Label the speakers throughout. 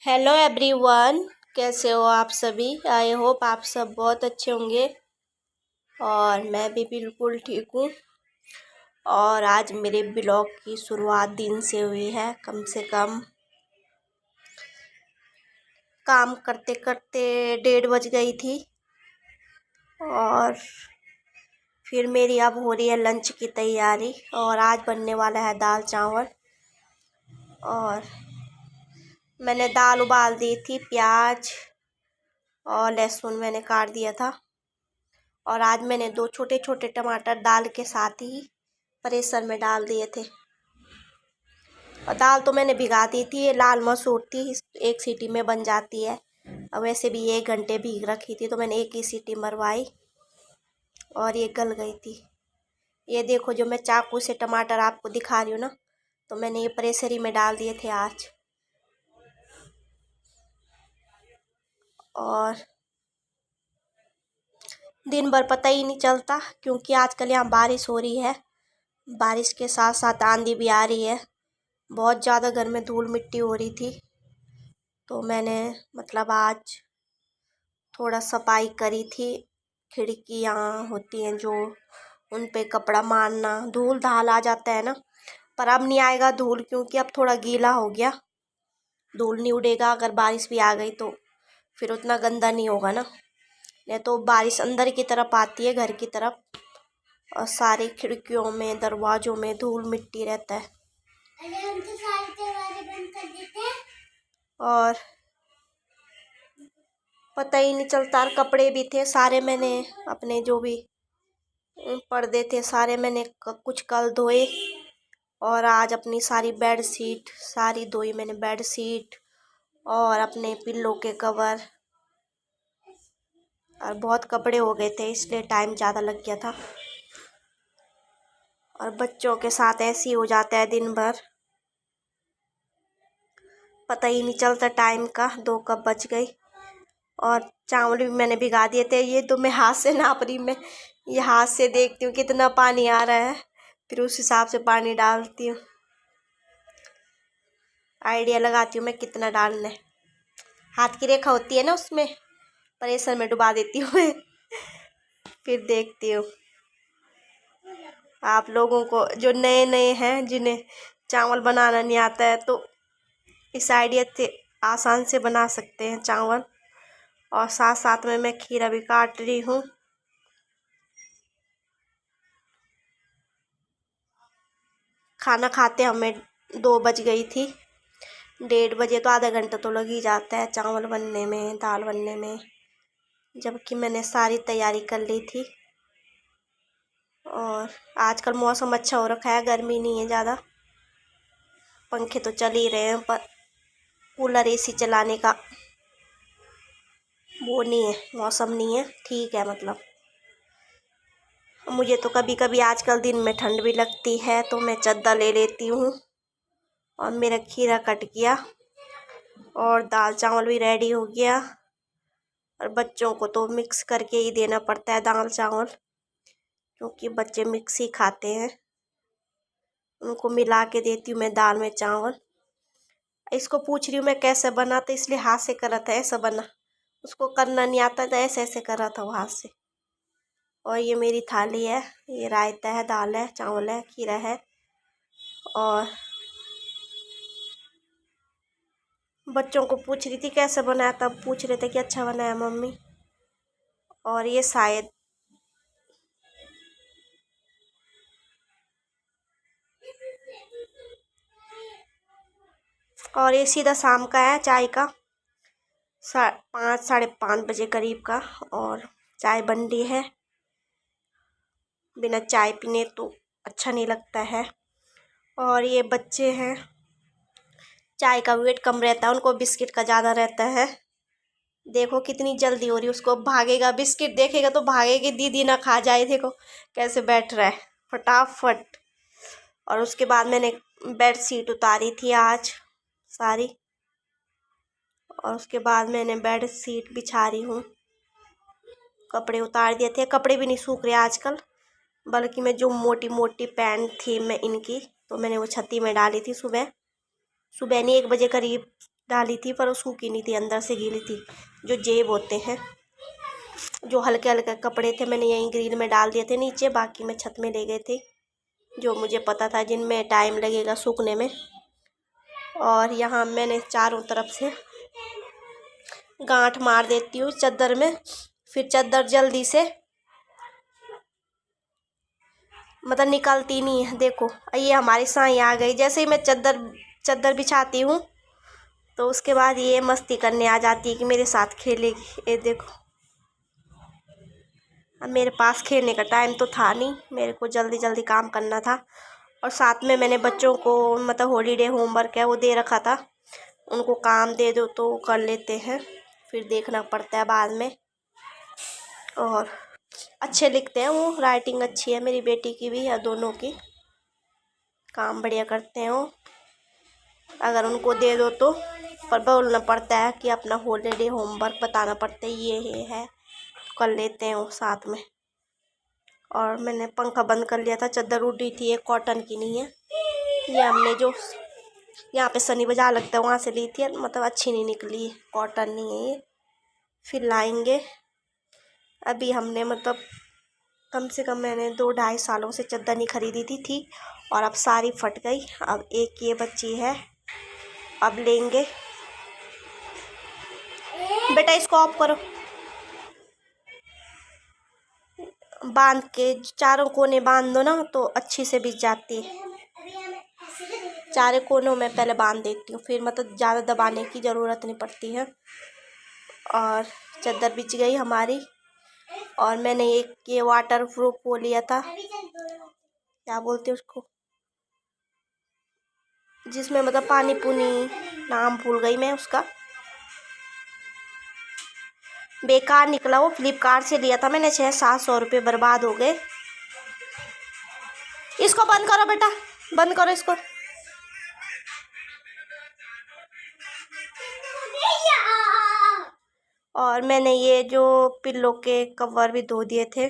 Speaker 1: Hello everyone. कैसे हो आप सभी? आई होप आप सब बहुत अच्छे होंगे और मैं भी बिल्कुल ठीक हूँ। और आज मेरे ब्लॉग की शुरुआत दिन से हुई है। कम से कम काम करते करते 1:30 बज गई थी और फिर मेरी अब हो रही है लंच की तैयारी। और आज बनने वाला है दाल चावल। और मैंने दाल उबाल दी थी, प्याज और लहसुन मैंने काट दिया था। और आज मैंने 2 छोटे छोटे टमाटर दाल के साथ ही प्रेशर में डाल दिए थे। और दाल तो मैंने भिगा दी थी, ये लाल मसूर थी, 1 सीटी में बन जाती है। और वैसे भी 1 घंटे भीग रखी थी तो मैंने 1 ही सीटी मरवाई और ये गल गई थी। ये देखो, जो मैं चाकू से टमाटर आपको दिखा रही हूँ ना, तो मैंने ये प्रेशर ही में डाल दिए थे आज। और दिन भर पता ही नहीं चलता क्योंकि आजकल यहाँ बारिश हो रही है। बारिश के साथ साथ आंधी भी आ रही है। बहुत ज़्यादा घर में धूल मिट्टी हो रही थी तो मैंने आज थोड़ा सफाई करी थी। खिड़कियाँ होती हैं जो, उन पे कपड़ा मारना, धूल धाल आ जाता है ना। पर अब नहीं आएगा धूल क्योंकि अब थोड़ा गीला हो गया। धूल नहीं उड़ेगा, अगर बारिश भी आ गई तो फिर उतना गंदा नहीं होगा ना। नहीं तो बारिश अंदर की तरफ आती है, घर की तरफ, और सारी खिड़कियों में दरवाज़ों में धूल मिट्टी रहता है। और पता ही नहीं चलता। कपड़े भी थे सारे, मैंने अपने जो भी पर्दे थे सारे मैंने कुछ कल धोए। और आज अपनी सारी बेडशीट सारी धोई मैंने, बेडशीट और अपने पिल्लो के कवर। और बहुत कपड़े हो गए थे इसलिए टाइम ज़्यादा लग गया था। और बच्चों के साथ ऐसे ही हो जाता है, दिन भर पता ही नहीं चलता टाइम का। 2 कब बज गई। और चावल भी मैंने भिगा दिए थे। ये तो मैं हाथ से नाप रही, मैं ये हाथ से देखती हूँ कितना पानी आ रहा है, फिर उस हिसाब से पानी डालती हूँ। आइडिया लगाती हूँ मैं कितना डालना है। हाथ की रेखा होती है ना, उसमें प्रेशर में डुबा देती हूँ मैं। फिर देखती हूँ। आप लोगों को जो नए नए हैं, जिन्हें चावल बनाना नहीं आता है, तो इस आइडिया से आसान से बना सकते हैं चावल। और साथ साथ में मैं खीरा भी काट रही हूँ। खाना खाते हमें 2 बज गई थी। 1:30 बजे तो आधा घंटा तो लग ही जाता है चावल बनने में, दाल बनने में, जबकि मैंने सारी तैयारी कर ली थी। और आजकल मौसम अच्छा हो रखा है, गर्मी नहीं है ज़्यादा। पंखे तो चल ही रहे हैं पर कूलर एसी चलाने का वो नहीं है, मौसम नहीं है, ठीक है। मुझे तो कभी कभी आजकल दिन में ठंड भी लगती है तो मैं चद्दर ले लेती हूँ। और मेरा खीरा कट गया और दाल चावल भी रेडी हो गया। और बच्चों को तो मिक्स करके ही देना पड़ता है दाल चावल, क्योंकि बच्चे मिक्स ही खाते हैं। उनको मिला के देती हूँ मैं दाल में चावल। इसको पूछ रही हूँ मैं कैसे बना, तो इसलिए हाथ से करा था, ऐसा बना। उसको करना नहीं आता तो ऐसे ऐसे करा था वो हाथ से। और ये मेरी थाली है, ये रायता है, दाल है, चावल है, खीरा है। और बच्चों को पूछ रही थी कैसे बनाया, तब पूछ रहे थे कि अच्छा बनाया मम्मी। और ये शायद और ये सीधा शाम का है, चाय का 5 साढ़े 5 बजे करीब का। और चाय बन रही है। बिना चाय पीने तो अच्छा नहीं लगता है। और ये बच्चे हैं, चाय का वेट कम रहता है उनको, बिस्किट का ज़्यादा रहता है। देखो कितनी जल्दी हो रही है, उसको भागेगा, बिस्किट देखेगा तो भागेगी, दीदी ना खा जाए। देखो कैसे बैठ रहा है फटाफट। और उसके बाद मैंने बेड शीट उतारी थी आज सारी। और उसके बाद मैंने बेड शीट बिछा रही हूँ। कपड़े उतार दिए थे, कपड़े भी नहीं सूख रहे आजकल। बल्कि मैं जो मोटी मोटी पैंट थी मैं इनकी, तो मैंने वो छत्ती में डाली थी सुबह। सुबह नहीं, 1 बजे करीब डाली थी, पर वो सूखी नहीं थी, अंदर से गीली थी। जो जेब होते हैं, जो हल्के हल्के कपड़े थे, मैंने यहीं ग्रिल में डाल दिए थे नीचे, बाकी मैं छत में ले गए थे, जो मुझे पता था जिनमें टाइम लगेगा सूखने में। और यहाँ मैंने चारों तरफ से गांठ मार देती हूँ चादर में, फिर चादर जल्दी से मतलब निकलती नहीं है। देखो ये हमारी साई आ गई। जैसे ही मैं चादर बिछाती हूँ तो उसके बाद ये मस्ती करने आ जाती है कि मेरे साथ खेलेगी। ये देखो, अब मेरे पास खेलने का टाइम तो था नहीं, मेरे को जल्दी जल्दी काम करना था। और साथ में मैंने बच्चों को मतलब हॉलीडे होमवर्क है वो दे रखा था, उनको काम दे दो तो कर लेते हैं, फिर देखना पड़ता है बाद में। और अच्छे लिखते हैं वो, राइटिंग अच्छी है मेरी बेटी की भी या दोनों की, काम बढ़िया करते हैं वो। अगर उनको दे दो तो पर बोलना पड़ता है कि अपना हॉलीडे होमवर्क बताना पड़ता है, ये है कर लेते हैं वो साथ में। और मैंने पंखा बंद कर लिया था, चादर उड़ी थी, ये कॉटन की नहीं है, ये हमने जो यहाँ पे शनि बाजार लगता है वहाँ से ली थी, मतलब अच्छी नहीं निकली, कॉटन नहीं है ये, फिर लाएंगे। अभी हमने मतलब कम से कम मैंने 2-2.5 सालों से चादर नहीं खरीदी थी और अब सारी फट गई। अब एक ये बची है, अब लेंगे। बेटा इसको ऑफ करो, बांध के चारों कोने बांध दो ना तो अच्छी से बिछ जाती है। चारों कोनों में पहले बांध देती हूँ, फिर मतलब ज़्यादा दबाने की ज़रूरत नहीं पड़ती है। और चादर बिछ गई हमारी। और मैंने एक ये वाटर प्रूफ वो लिया था, क्या बोलते हैं उसको, जिसमें मतलब पानी पुनी, नाम भूल गई मैं उसका, बेकार निकला वो। फ्लिपकार्ट से लिया था मैंने, 600-700 रुपये बर्बाद हो गए। इसको बंद करो बेटा, बंद करो इसको। और मैंने ये जो पिल्लो के कवर भी धो दिए थे।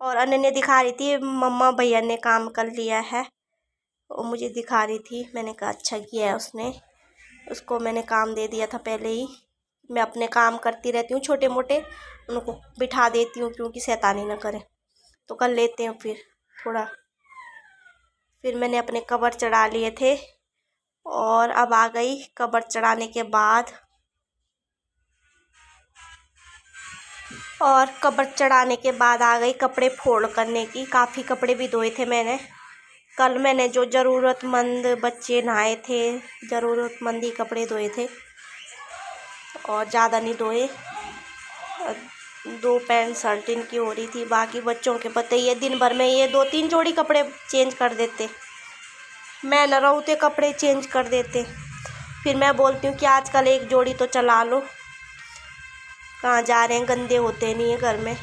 Speaker 1: और अनन्या दिखा रही थी मम्मा भैया ने काम कर लिया है, वो मुझे दिखा रही थी। मैंने कहा अच्छा किया है उसने, उसको मैंने काम दे दिया था पहले ही। मैं अपने काम करती रहती हूँ छोटे मोटे, उनको बिठा देती हूँ क्योंकि शैतानी ना करे, तो कर लेते हैं फिर थोड़ा। फिर मैंने अपने कवर चढ़ा लिए थे और अब आ गई कवर चढ़ाने के बाद। और कवर चढ़ाने के बाद आ गई कपड़े फोल्ड करने की। काफ़ी कपड़े भी धोए थे मैंने कल। मैंने जो ज़रूरतमंद बच्चे नहाए थे, ज़रूरतमंद ही कपड़े धोए थे और ज़्यादा नहीं धोए। 2 पैंट शर्ट इनकी हो रही थी, बाकी बच्चों के पता ही है दिन भर में ये 2-3 जोड़ी कपड़े चेंज कर देते, मैं न रहूँते कपड़े चेंज कर देते। फिर मैं बोलती हूँ कि आजकल एक जोड़ी तो चला लो, कहाँ जा रहे हैं, गंदे होते नहीं है घर में।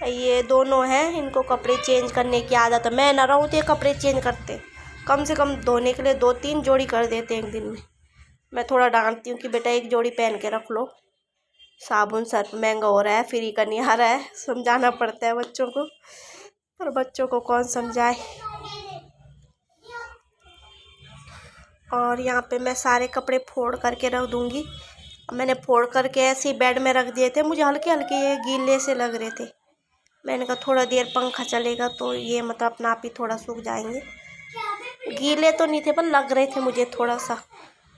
Speaker 1: ये दोनों हैं, इनको कपड़े चेंज करने की आदत है, मैं न रहूँ तो ये कपड़े चेंज करते, कम से कम धोने के लिए 2-3 जोड़ी कर देते एक दिन में। मैं थोड़ा डांटती हूँ कि बेटा एक जोड़ी पहन के रख लो, साबुन सर्फ महंगा हो रहा है, फ्री का नहीं आ रहा है, समझाना पड़ता है बच्चों को, पर बच्चों को कौन समझाए। और यहाँ पे मैं सारे कपड़े फोल्ड करके रख दूँगी। मैंने फोल्ड करके ऐसे ही बेड में रख दिए थे, मुझे हल्के हल्के ये गीले से लग रहे थे। मैंने कहा थोड़ा देर पंखा चलेगा तो ये मतलब अपना आप ही थोड़ा सूख जाएंगे। गीले तो नहीं थे पर लग रहे थे मुझे थोड़ा सा।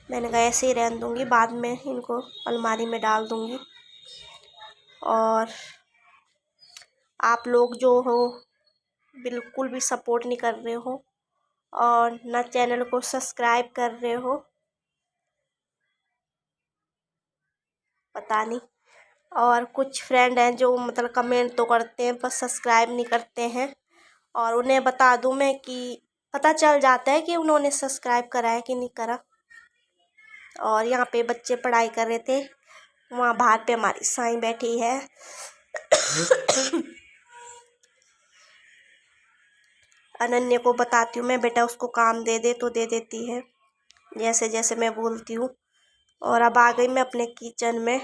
Speaker 1: मैंने कहा ऐसे ही रहने दूँगी, बाद में इनको अलमारी में डाल दूँगी। और आप लोग जो हो बिल्कुल भी सपोर्ट नहीं कर रहे हो और ना चैनल को सब्सक्राइब कर रहे हो, पता नहीं। और कुछ फ्रेंड हैं जो मतलब कमेंट तो करते हैं पर सब्सक्राइब नहीं करते हैं, और उन्हें बता दूं मैं कि पता चल जाता है कि उन्होंने सब्सक्राइब करा है कि नहीं करा। और यहाँ पे बच्चे पढ़ाई कर रहे थे, वहाँ बाहर पे हमारी साईं बैठी है। अनन्या को बताती हूँ मैं, बेटा उसको काम दे दे तो दे देती है जैसे जैसे मैं बोलती हूँ। और अब आ गई मैं अपने किचन में,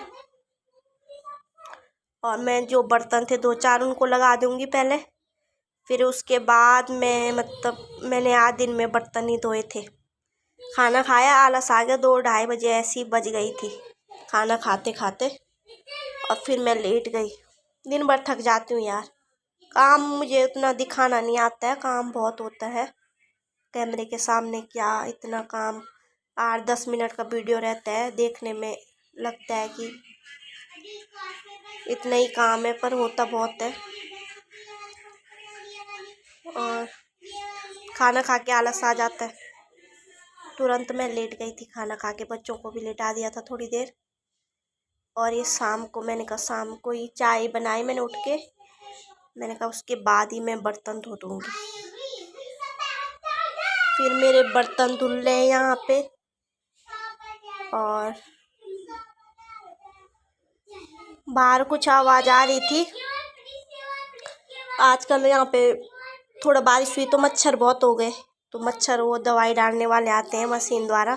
Speaker 1: और मैं जो बर्तन थे 2-4 उनको लगा दूँगी पहले, फिर उसके बाद मैं मतलब मैंने आज दिन में बर्तन ही धोए थे, खाना खाया, आलस आ गया, 2-2:30 बजे ऐसी बज गई थी खाना खाते खाते। और फिर मैं लेट गई। दिन भर थक जाती हूँ यार, काम मुझे उतना दिखाना नहीं आता है, काम बहुत होता है कैमरे के सामने। क्या इतना काम, 8-10 मिनट का वीडियो रहता है, देखने में लगता है कि इतना ही काम है, पर होता बहुत है। और खाना खा के आलस आ जाता है, तुरंत मैं लेट गई थी खाना खा के, बच्चों को भी लेटा दिया था थोड़ी देर। और ये शाम को, मैंने कहा शाम को ही चाय बनाई मैंने उठ के, मैंने कहा उसके बाद ही मैं बर्तन धो दूँगी। फिर मेरे बर्तन धुल रहे यहाँ पे। और बाहर कुछ आवाज़ आ रही थी। आजकल यहाँ पे थोड़ा बारिश हुई तो मच्छर बहुत हो गए, तो मच्छर वो दवाई डालने वाले आते हैं मशीन द्वारा,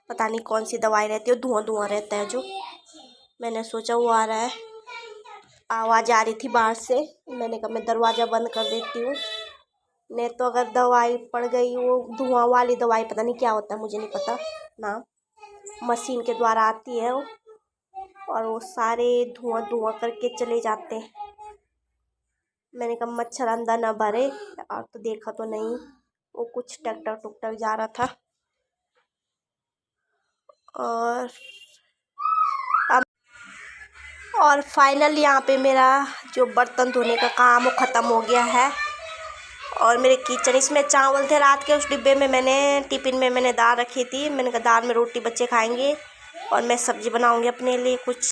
Speaker 1: पता नहीं कौन सी दवाई रहती है, धुआं धुआं रहता है जो। मैंने सोचा वो आ रहा है, आवाज़ आ रही थी बाहर से, मैंने कहा मैं दरवाज़ा बंद कर देती हूँ, नहीं तो अगर दवाई पड़ गई, वो धुआं वाली दवाई पता नहीं क्या होता है, मुझे नहीं पता नाम, मशीन के द्वारा आती है वो, और वो सारे धुआं धुआं करके चले जाते हैं। मैंने कहा मच्छर अंदर न भरे। और तो देखा तो नहीं, वो कुछ ट्रैक्टर टुकटर जा रहा था। और फाइनल यहाँ पे मेरा जो बर्तन धोने का काम वो ख़त्म हो गया है। और मेरे किचन, इसमें चावल थे रात के, उस डिब्बे में मैंने टिफ़िन में मैंने दाल रखी थी, मैंने कहा दाल में रोटी बच्चे खाएंगे, और मैं सब्ज़ी बनाऊंगी अपने लिए कुछ।